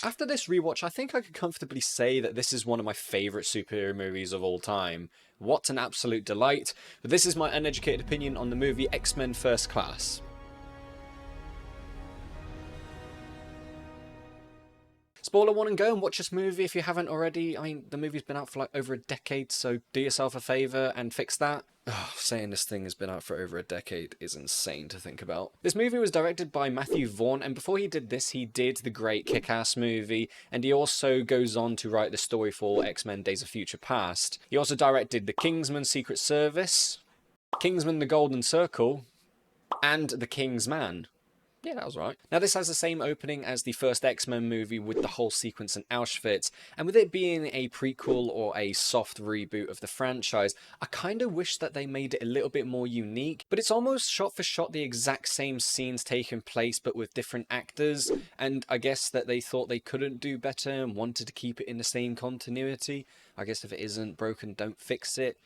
After this rewatch, I think I could comfortably say that this is one of my favourite superhero movies of all time. What an absolute delight. But this is my uneducated opinion on the movie X-Men First Class. Spoiler warning, go and watch this movie if you haven't already. I mean, the movie's been out for like over a decade, so do yourself a favour and fix that. Oh, saying this thing has been out for over a decade is insane to think about. This movie was directed by Matthew Vaughn, and before he did this, he did the great Kick-Ass movie, and he also goes on to write the story for X-Men Days of Future Past. He also directed The Kingsman Secret Service, Kingsman The Golden Circle, and The King's Man. Yeah, that was right. Now, this has the same opening as the first X-Men movie with the whole sequence in Auschwitz, and with it being a prequel or a soft reboot of the franchise, I kind of wish that they made it a little bit more unique, but it's almost shot for shot the exact same scenes taking place, but with different actors, and I guess that they thought they couldn't do better and wanted to keep it in the same continuity. I guess if it isn't broken, don't fix it.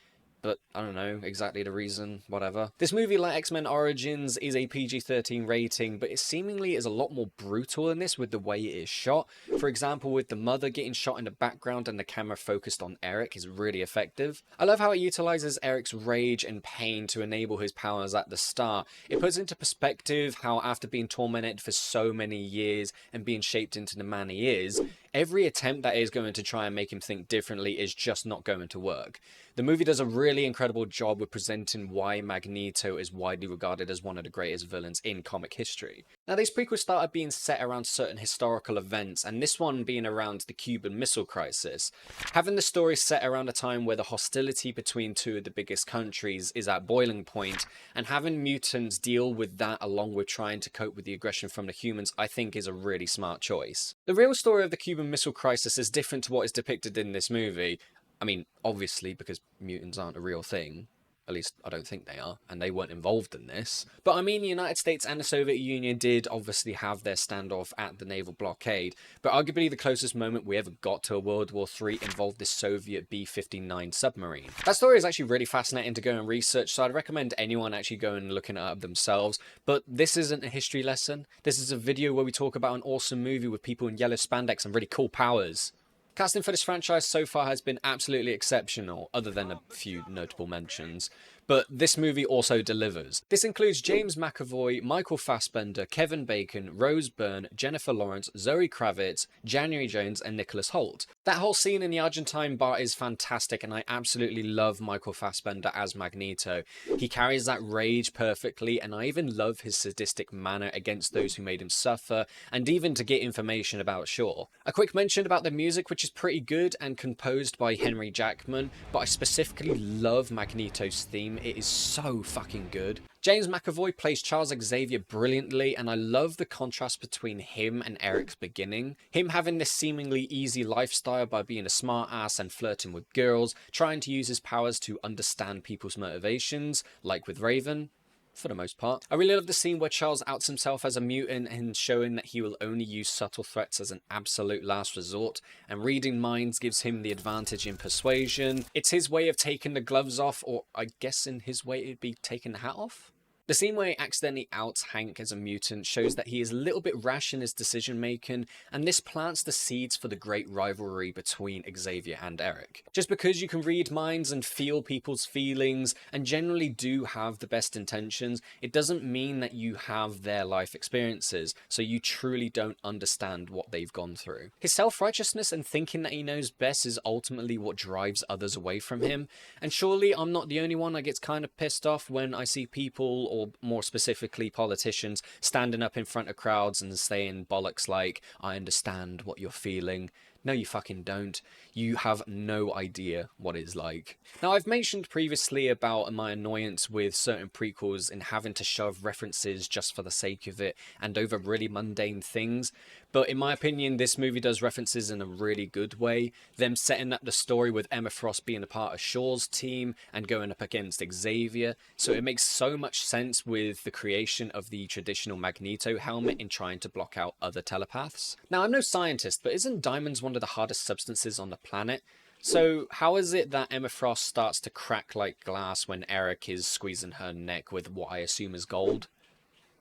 But I don't know exactly the reason, whatever. This movie, like X-Men Origins, is a PG-13 rating, but it seemingly is a lot more brutal in this with the way it is shot. For example, with the mother getting shot in the background and the camera focused on Eric is really effective. I love how it utilizes Eric's rage and pain to enable his powers at the start. It puts into perspective how after being tormented for so many years and being shaped into the man he is, every attempt that is going to try and make him think differently is just not going to work. The movie does a really incredible job with presenting why Magneto is widely regarded as one of the greatest villains in comic history. Now, these prequels started being set around certain historical events, and this one being around the Cuban Missile Crisis. Having the story set around a time where the hostility between two of the biggest countries is at boiling point, and having mutants deal with that along with trying to cope with the aggression from the humans, I think is a really smart choice. The real story of the Cuban Missile Crisis is different to what is depicted in this movie. I mean, obviously, because mutants aren't a real thing. At least, I don't think they are, and they weren't involved in this. But I mean, the United States and the Soviet Union did obviously have their standoff at the naval blockade, but arguably the closest moment we ever got to a World War III involved this Soviet B-59 submarine. That story is actually really fascinating to go and research, so I'd recommend anyone actually going and looking it up themselves. But this isn't a history lesson. This is a video where we talk about an awesome movie with people in yellow spandex and really cool powers. Casting for this franchise so far has been absolutely exceptional, other than a few notable mentions. But this movie also delivers. This includes James McAvoy, Michael Fassbender, Kevin Bacon, Rose Byrne, Jennifer Lawrence, Zoe Kravitz, January Jones, and Nicholas Hoult. That whole scene in the Argentine bar is fantastic, and I absolutely love Michael Fassbender as Magneto. He carries that rage perfectly, and I even love his sadistic manner against those who made him suffer, and even to get information about Shaw. A quick mention about the music, which is pretty good and composed by Henry Jackman, but I specifically love Magneto's theme. It is so fucking good. James McAvoy plays Charles Xavier brilliantly, and I love the contrast between him and Eric's beginning. Him having this seemingly easy lifestyle by being a smart ass and flirting with girls, trying to use his powers to understand people's motivations, like with Raven. For the most part. I really love the scene where Charles outs himself as a mutant and showing that he will only use subtle threats as an absolute last resort, and reading minds gives him the advantage in persuasion. It's his way of taking the gloves off, or I guess in his way it'd be taking the hat off. The scene where he accidentally outs Hank as a mutant shows that he is a little bit rash in his decision making, and this plants the seeds for the great rivalry between Xavier and Eric. Just because you can read minds and feel people's feelings, and generally do have the best intentions, it doesn't mean that you have their life experiences, so you truly don't understand what they've gone through. His self-righteousness and thinking that he knows best is ultimately what drives others away from him, and surely I'm not the only one that gets kind of pissed off when I see people, or more specifically politicians, standing up in front of crowds and saying bollocks like, I understand what you're feeling. No, you fucking don't. You have no idea what it's like. Now, I've mentioned previously about my annoyance with certain prequels in having to shove references just for the sake of it and over really mundane things, but in my opinion, this movie does references in a really good way. Them setting up the story with Emma Frost being a part of Shaw's team and going up against Xavier, so it makes so much sense with the creation of the traditional Magneto helmet in trying to block out other telepaths. Now, I'm no scientist, but isn't diamonds one of the hardest substances on the planet? So how is it that Emma Frost starts to crack like glass when Eric is squeezing her neck with what I assume is gold?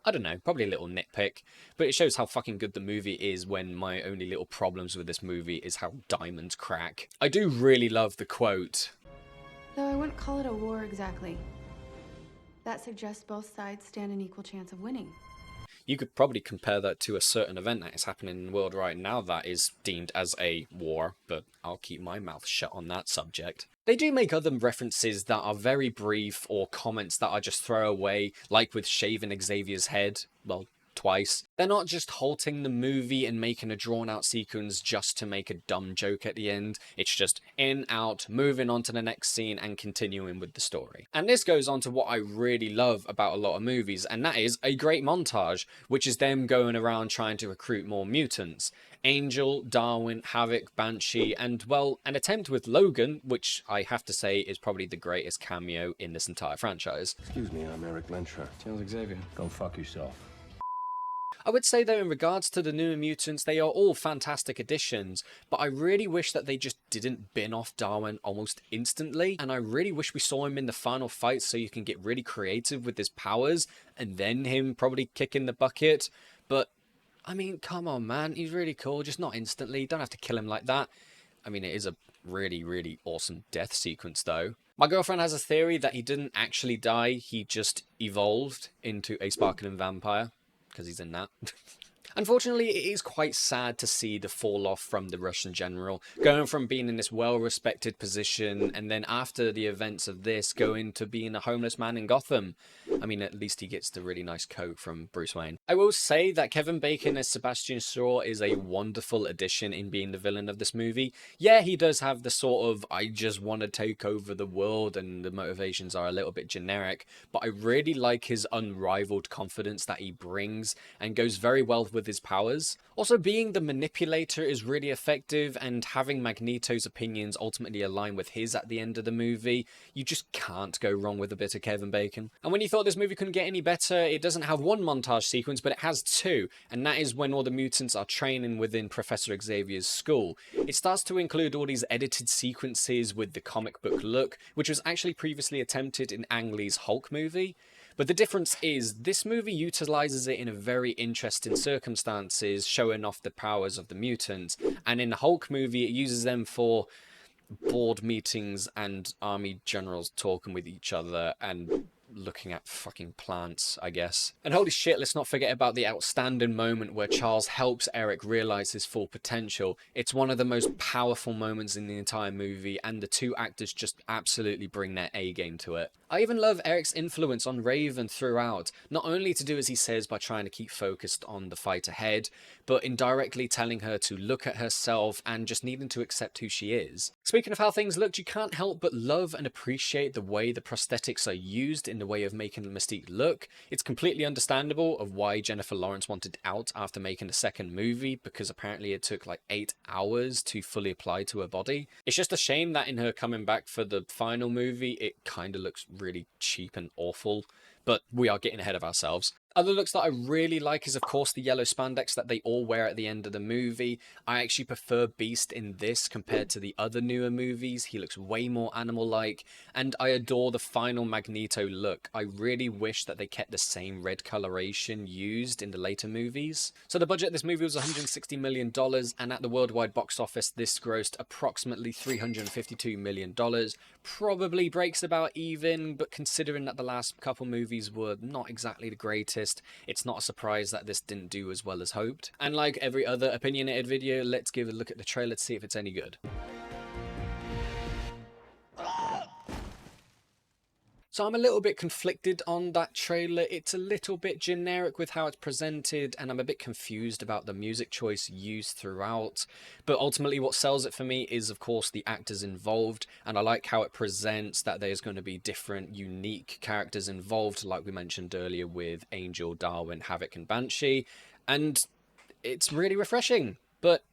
I don't know, probably a little nitpick, but it shows how fucking good the movie is when my only little problems with this movie is how diamonds crack. I do really love the quote. Though I wouldn't call it a war exactly. That suggests both sides stand an equal chance of winning. You could probably compare that to a certain event that is happening in the world right now that is deemed as a war, but I'll keep my mouth shut on that subject. They do make other references that are very brief, or comments that are just throwaway, like with shaving Xavier's head, well, twice. They're not just halting the movie and making a drawn out sequence just to make a dumb joke at the end. It's just in, out, moving on to the next scene and continuing with the story. And this goes on to what I really love about a lot of movies, and that is a great montage, which is them going around trying to recruit more mutants. Angel, Darwin, Havoc, Banshee, and, well, an attempt with Logan, which I have to say is probably the greatest cameo in this entire franchise. Excuse me, I'm Eric Lensher. Tell Xavier. Go fuck yourself. I would say though, in regards to the newer mutants, they are all fantastic additions, but I really wish that they just didn't bin off Darwin almost instantly, and I really wish we saw him in the final fight so you can get really creative with his powers, and then him probably kicking the bucket. But, I mean, come on man, he's really cool, just not instantly, you don't have to kill him like that. I mean, it is a really, really awesome death sequence though. My girlfriend has a theory that he didn't actually die, he just evolved into a sparkling vampire. Because he's in that. Unfortunately, it is quite sad to see the fall off from the Russian general, going from being in this well-respected position, and then after the events of this, going to being a homeless man in Gotham. I mean, at least he gets the really nice coat from Bruce Wayne. I will say that Kevin Bacon as Sebastian Shaw is a wonderful addition in being the villain of this movie. Yeah, he does have the sort of, I just want to take over the world, and the motivations are a little bit generic, but I really like his unrivaled confidence that he brings, and goes very well with his powers. Also, being the manipulator is really effective, and having Magneto's opinions ultimately align with his at the end of the movie, you just can't go wrong with a bit of Kevin Bacon. And when you thought this movie couldn't get any better, it doesn't have one montage sequence, but it has two, and that is when all the mutants are training within Professor Xavier's school. It starts to include all these edited sequences with the comic book look, which was actually previously attempted in Ang Lee's Hulk movie. But the difference is, this movie utilizes it in a very interesting circumstances, showing off the powers of the mutants, and in the Hulk movie it uses them for board meetings and army generals talking with each other and looking at fucking plants, I guess. And holy shit, let's not forget about the outstanding moment where Charles helps Eric realize his full potential. It's one of the most powerful moments in the entire movie, and the two actors just absolutely bring their A game to it. I even love Eric's influence on Raven throughout, not only to do as he says by trying to keep focused on the fight ahead, but indirectly telling her to look at herself and just needing to accept who she is. Speaking of how things looked, you can't help but love and appreciate the way the prosthetics are used in the way of making Mystique look. It's completely understandable of why Jennifer Lawrence wanted out after making the second movie, because apparently it took like 8 hours to fully apply to her body. It's just a shame that in her coming back for the final movie, it kind of looks really cheap and awful, but we are getting ahead of ourselves. Other looks that I really like is, of course, the yellow spandex that they all wear at the end of the movie. I actually prefer Beast in this compared to the other newer movies. He looks way more animal-like, and I adore the final Magneto look. I really wish that they kept the same red coloration used in the later movies. So the budget of this movie was $160 million, and at the worldwide box office, this grossed approximately $352 million. Probably breaks about even, but considering that the last couple movies were not exactly the greatest, it's not a surprise that this didn't do as well as hoped. And like every other opinionated video, let's give a look at the trailer to see if it's any good. So I'm a little bit conflicted on that trailer. It's a little bit generic with how it's presented, and I'm a bit confused about the music choice used throughout. But ultimately what sells it for me is, of course, the actors involved, and I like how it presents that there's going to be different, unique characters involved, like we mentioned earlier with Angel, Darwin, Havoc, and Banshee, and it's really refreshing. But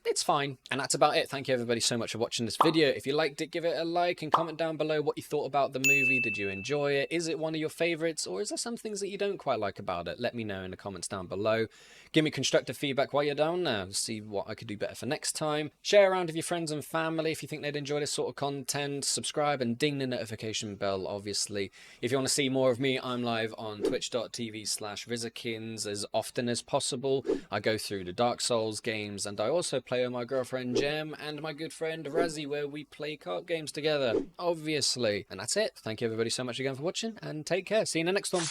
it's fine. And that's about it. Thank you everybody so much for watching this video. If you liked it, give it a like and comment down below what you thought about the movie. Did you enjoy it? Is it one of your favorites, or is there some things that you don't quite like about it? Let me know in the comments down below. Give me constructive feedback while you're down there. See what I could do better for next time. Share around with your friends and family if you think they'd enjoy this sort of content. Subscribe and ding the notification bell, obviously. If you want to see more of me, I'm live on twitch.tv/Rizikins as often as possible. I go through the Dark Souls games, and I also play with my girlfriend Jem and my good friend Razzie, where we play card games together, obviously. And that's it. Thank you everybody so much again for watching, and take care. See you in the next one.